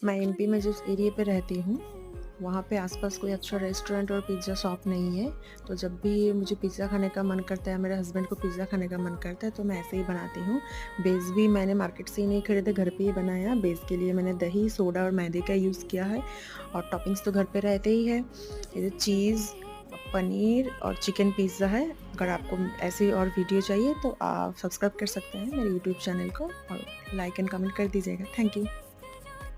मैं एमपी में जिस एरिया पे रहती हूँ, वहाँ पे आस-पास कोई अच्छा रेस्टोरेंट और पिज़्ज़ा शॉप नहीं है, तो जब भी मुझे पिज़्ज़ा खाने का मन करता है, मेरे हस्बैंड को पिज़्ज़ा खाने का मन करता है, तो मैं ऐसे ही बनाती हूँ। बेस भी मैंने मार्केट से ही नहीं खरीदे, घर पे ही बनाया। बेस के लिए मैंने दही, सोडा और मैदे का यूज़ किया है और टॉपिंग्स तो घर पे रहते ही हैं। ये चीज़, पनीर और चिकन पिज़्ज़ा है। अगर आपको ऐसी और वीडियो चाहिए, तो आप सब्सक्राइब कर सकते हैं मेरे यूट्यूब चैनल को और लाइक एंड कमेंट कर दीजिएगा। Thank you.